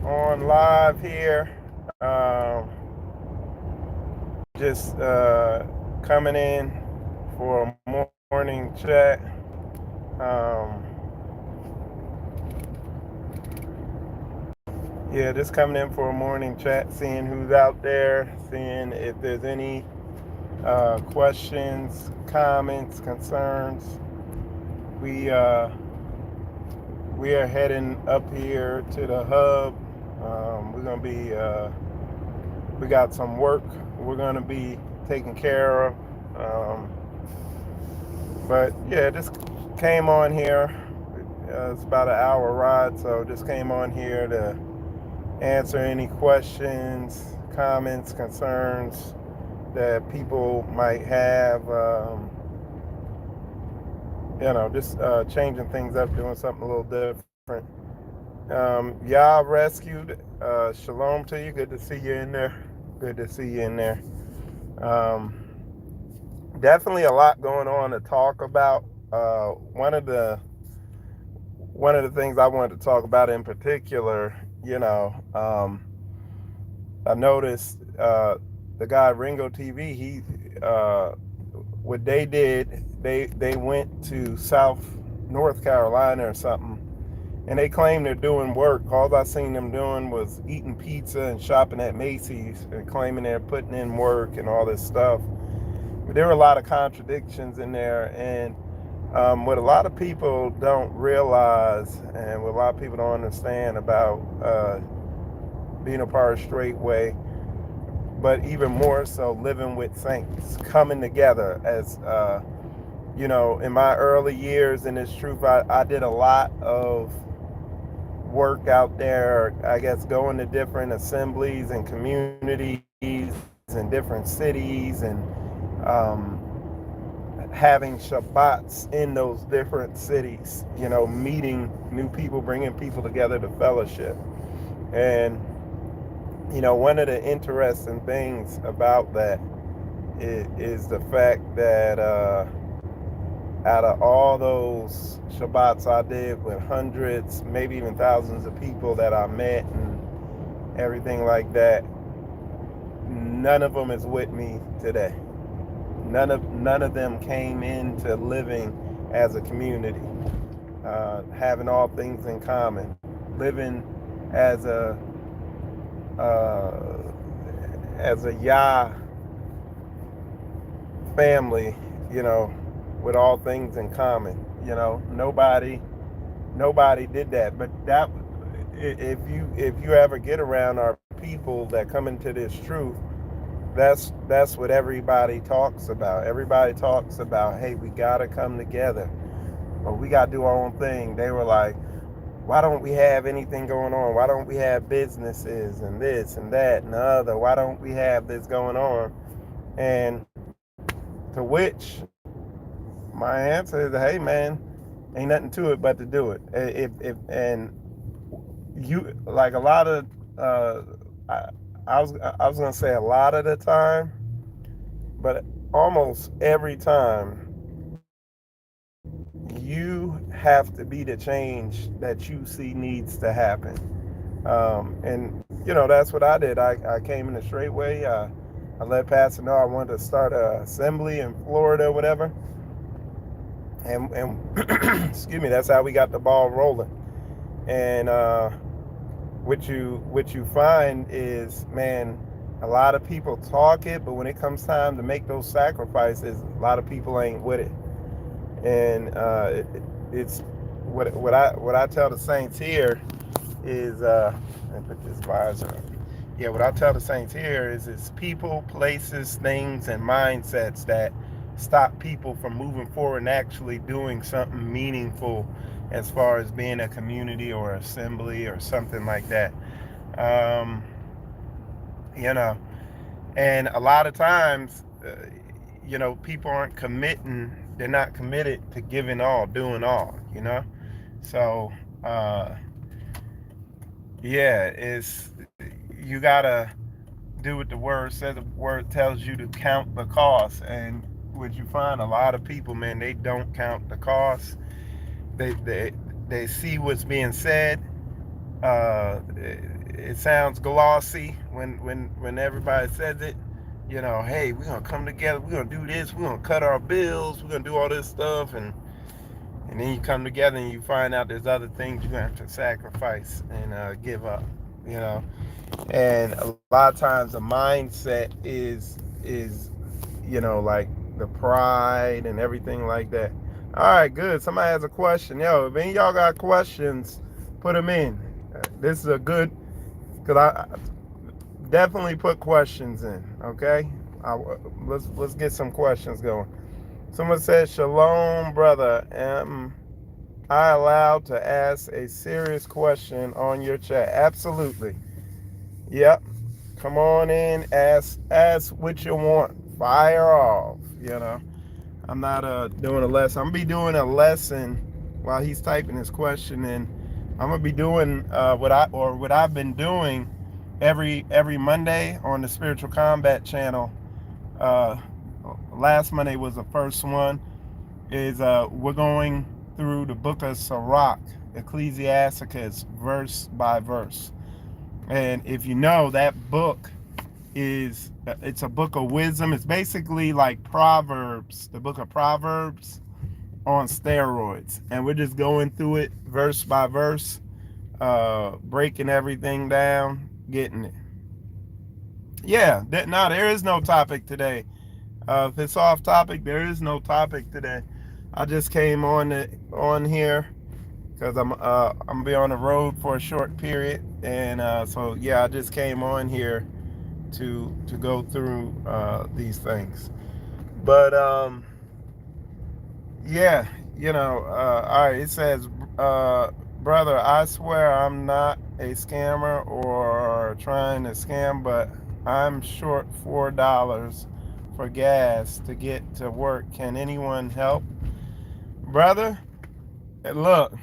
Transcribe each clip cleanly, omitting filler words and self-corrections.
on live here. Um, just coming in for a morning chat. Um, yeah, just coming in for a morning chat, seeing who's out there, seeing if there's any questions, comments, concerns. We uh, we are heading up here to the hub. We're gonna be we got some work we're gonna be taking care of. But yeah, just came on here. It's about an hour ride, so just came on here to answer any questions, comments, concerns that people might have. Just changing things up, doing something a little different. Y'all rescued. Shalom to you. Good to see you in there. Good to see you in there. Um, Definitely a lot going on to talk about. One of the things I wanted to talk about in particular, I noticed the guy Ringo TV. What they did, they went to North Carolina or something, and they claim they're doing work. All I seen them doing was eating pizza and shopping at Macy's, and claiming they're putting in work and all this stuff. But there were a lot of contradictions in there, and what a lot of people don't realize, and what a lot of people don't understand about being a part of Straitway, but even more so living with saints, coming together as in my early years in this truth, I did a lot of work out there, I guess, going to different assemblies and communities in different cities, and having Shabbats in those different cities, meeting new people, bringing people together to fellowship. And, one of the interesting things about that is the fact that out of all those Shabbats I did with hundreds, maybe even thousands of people that I met and everything like that, none of them is with me today. None of them came into living as a community, having all things in common, living as a uh, Yah family, you know, with all things in common. Nobody did that. But that, if you ever get around our people that come into this truth, that's what everybody talks about. Everybody talks about, hey, we gotta come together, or we gotta do our own thing. They were like, why don't we have anything going on? Why don't we have businesses and this and that and the other? Why don't we have this going on? And to which my answer is, hey man, ain't nothing to it but to do it. If and you like a lot of I, I was gonna say a lot of the time, but almost every time you have to be the change that you see needs to happen. And that's what I did. I came in the Straitway. I let Pastor know I wanted to start an assembly in Florida, or whatever. And excuse me, that's how we got the ball rolling. And what you find is, man, a lot of people talk it, but when it comes time to make those sacrifices, a lot of people ain't with it. And it's what I tell the saints here is and put this visor on. Yeah, what I tell the saints here is it's people, places, things, and mindsets that stop people from moving forward and actually doing something meaningful as far as being a community or assembly or something like that. Um, you know, and a lot of times, people aren't committing. They're not committed to giving all, doing all. So, yeah, it's you gotta do what the word says. The word tells you to count the cost, and what you find, a lot of people, man, they don't count the cost. They they see what's being said, It sounds glossy when everybody says it. Hey, we're gonna come together, we're gonna do this, we're gonna cut our bills, we're gonna do all this stuff, and then you come together and you find out there's other things you have to sacrifice and give up. You know, and a lot of times the mindset is like the pride and everything like that. All right, good. Somebody has a question. Yo, if any of y'all got questions, put them in. This is a good, because I definitely put questions in. Okay, let's get some questions going. Someone said, "Shalom, brother. Am I allowed to ask a serious question on your chat?" Absolutely. Yep. Come on in. Ask what you want. Fire off. I'm not doing a lesson. I'm gonna be doing a lesson while he's typing his question in. I'm gonna be doing what I've been doing every Monday on the Spiritual Combat channel. Uh, Last Monday was the first one. Is we're going through the book of Sirach, Ecclesiasticus, verse by verse. And if you know, that book it's a book of wisdom. It's basically like Proverbs, the book of Proverbs on steroids. And we're just going through it verse by verse, breaking everything down, getting it. Yeah, there is no topic today. If it's off topic, there is no topic today. I just came on here because I'm gonna be on the road for a short period, and so yeah, I just came on here to go through these things. But yeah, all right. It says, brother, I swear I'm not a scammer or trying to scam, but I'm short $4 for gas to get to work. Can anyone help, brother? Look,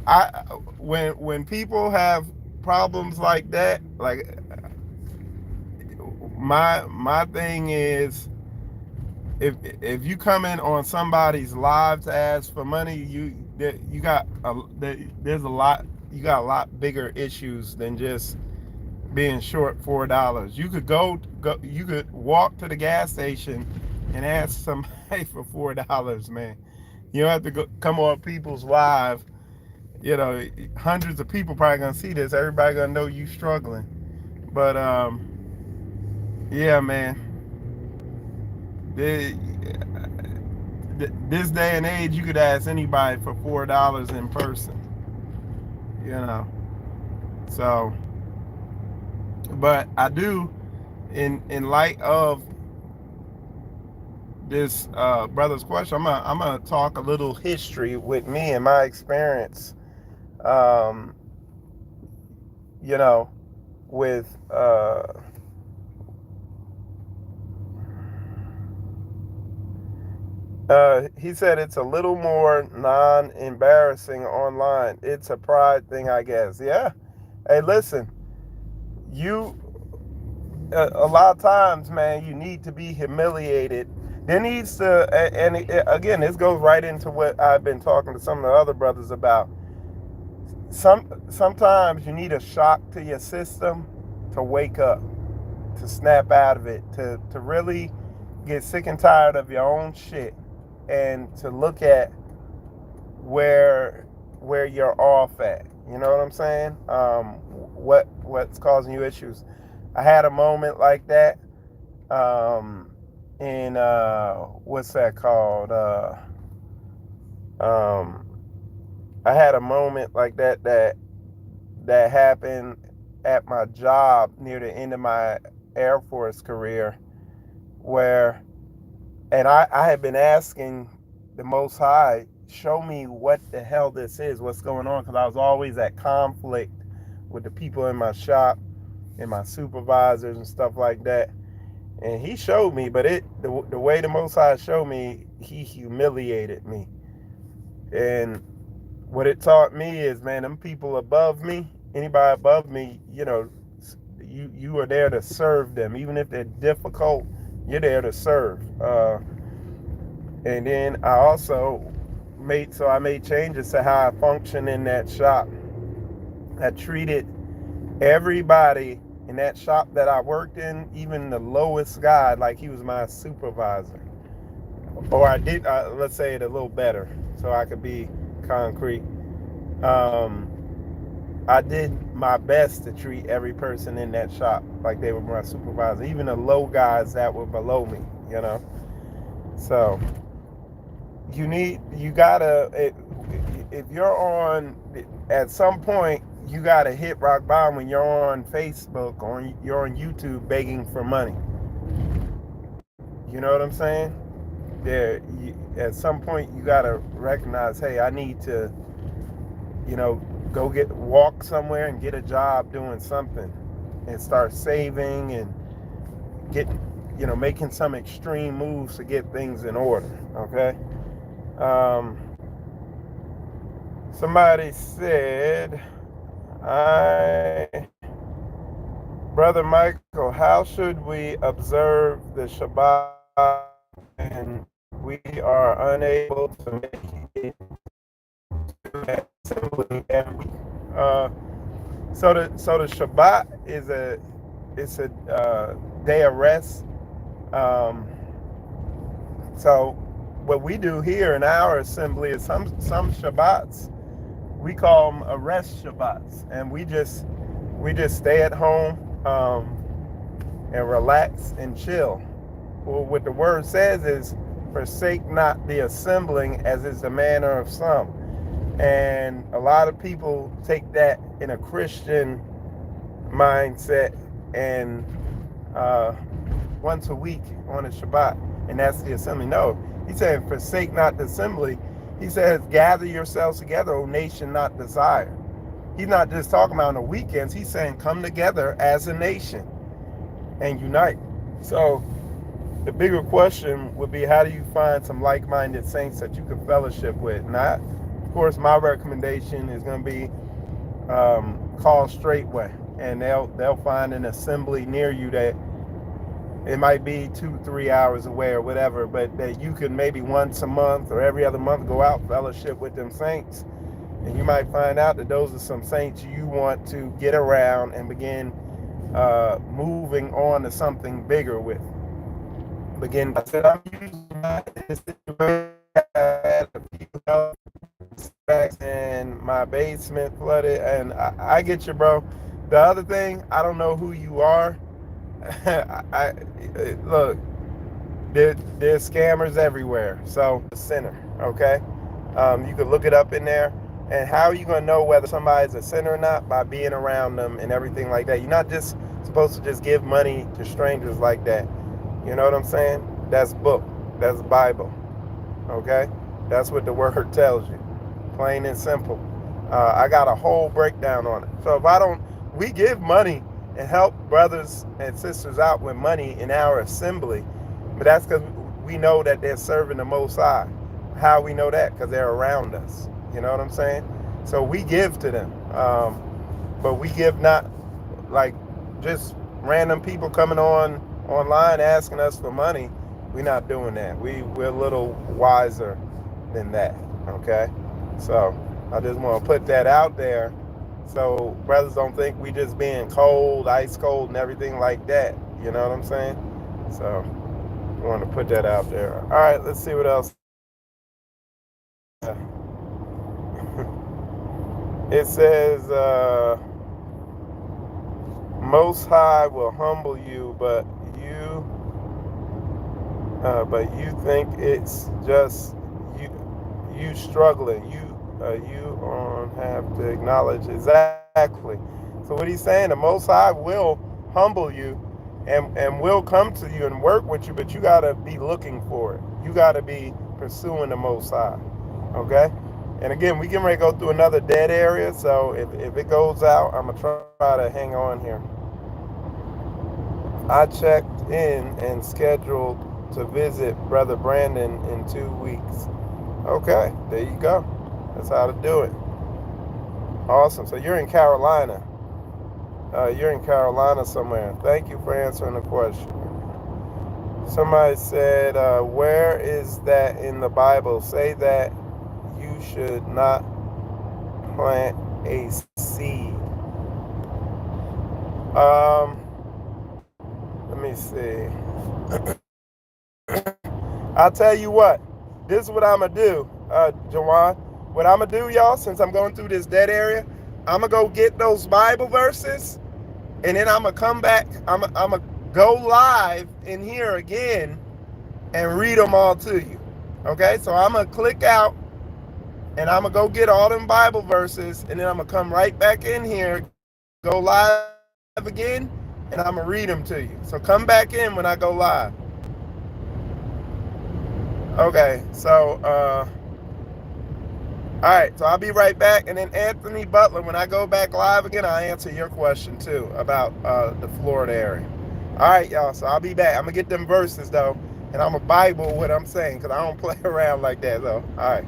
I when people have problems like that, like my thing is, if you come in on somebody's live to ask for money, there's a lot, you got a lot bigger issues than just being short $4. You could you could walk to the gas station and ask somebody for $4, man. You don't have to come on people's live. Hundreds of people probably gonna see this. Everybody gonna know you struggling. But yeah, man. This day and age, you could ask anybody for $4 in person. So, but I do, in light of this brother's question, I'm gonna talk a little history with me and my experience. You know, with he said it's a little more non-embarrassing online. It's a pride thing, I guess. Yeah. Hey, listen, you a lot of times, man, you need to be humiliated. There needs to, and again, this goes right into what I've been talking to some of the other brothers about. Sometimes you need a shock to your system to wake up, to snap out of it, to really get sick and tired of your own shit, and to look at where you're off at. You know what I'm saying? What's causing you issues? I had a moment like that. In what's that called? I had a moment like that happened at my job near the end of my Air Force career, where, and I had been asking the Most High, show me what the hell this is, what's going on, because I was always at conflict with the people in my shop and my supervisors and stuff like that. And he showed me, but the way the Most High showed me, he humiliated me. And what it taught me is, man, them people above me, anybody above me, you are there to serve them. Even if they're difficult, you're there to serve. And then I also I made changes to how I function in that shop. I treated everybody in that shop that I worked in, even the lowest guy, like he was my supervisor. Or I did, let's say it a little better so I could be concrete. Um, I did my best to treat every person in that shop like they were my supervisor, even the low guys that were below me, you know. So you gotta, if you're on, at some point, you gotta hit rock bottom when you're on Facebook or you're on YouTube begging for money. You know what I'm saying? At some point, you gotta recognize, hey, I need to, go walk somewhere and get a job doing something and start saving and making some extreme moves to get things in order. Okay. Somebody said, Brother Michael, how should we observe the Shabbat when we are unable to make it to assembly every week? So the Shabbat it's a day of rest. Um, so what we do here in our assembly is some Shabbats we call them arrest Shabbats, and we just stay at home and relax and chill. Well, what the word says is, forsake not the assembling, as is the manner of some. And a lot of people take that in a Christian mindset and once a week on a Shabbat, and that's the assembly. No, he said, forsake not the assembly. He says, gather yourselves together, O nation not desired. He's not just talking about on the weekends. He's saying, come together as a nation and unite. So the bigger question would be, how do you find some like-minded saints that you can fellowship with? Not, of course, my recommendation is going to be call Straitway, and they'll find an assembly near you that it might be 2-3 hours away or whatever, but that you could maybe once a month or every other month go out fellowship with them saints, and you might find out that those are some saints you want to get around and begin moving on to something bigger with. I said, I'm using this situation. I had a few and my basement flooded, and I get you, bro. The other thing, I don't know who you are. Look, there's scammers everywhere. So the sinner, okay? You can look it up in there. And how are you gonna know whether somebody's a sinner or not? By being around them and everything like that. You're not just supposed to just give money to strangers like that. You know what I'm saying? That's book. That's Bible. Okay? That's what the word tells you. Plain and simple. I got a whole breakdown on it. So we give money and help brothers and sisters out with money in our assembly, but that's because we know that they're serving the Most High. How we know that? Because they're around us. You know what I'm saying? So we give to them, but we give not like just random people coming online asking us for money. We're not doing that. We're a little wiser than that. Okay, so I just want to put that out there, so brothers don't think we just being cold, ice cold, and everything like that. You know what I'm saying? So I want to put that out there. All right, let's see what else. It says, Most High will humble you, but you think it's just you struggling. You have to acknowledge exactly. So what he's saying, the Most High will humble you and will come to you and work with you, but you got to be looking for it. You got to be pursuing the Most High. Okay? And again, we can go through another dead area, so if it goes out, I'm going to try to hang on here. I checked in and scheduled to visit Brother Brandon in 2 weeks. Okay, there you go. That's how to do it. Awesome. So you're in Carolina. You're in Carolina somewhere. Thank you for answering the question. Somebody said, where is that in the Bible? Say that You should not plant a seed. Let me see. I'll tell you what. This is what I'm gonna do, Jawan. What I'm gonna do, y'all, since I'm going through this dead area, I'm gonna go get those Bible verses, and then I'm gonna come back. I'm gonna go live in here again and read them all to you. Okay, so I'm gonna click out, and I'm gonna go get all them Bible verses, and then I'm gonna come right back in here, go live again, and I'm gonna read them to you. So come back in when I go live. Okay, so all right, so I'll be right back, and then Anthony Butler, when I go back live again, I'll answer your question too about the Florida area. All right, y'all, so I'll be back. I'm gonna get them verses though, and I'm gonna Bible what I'm saying, because I don't play around like that though. All right.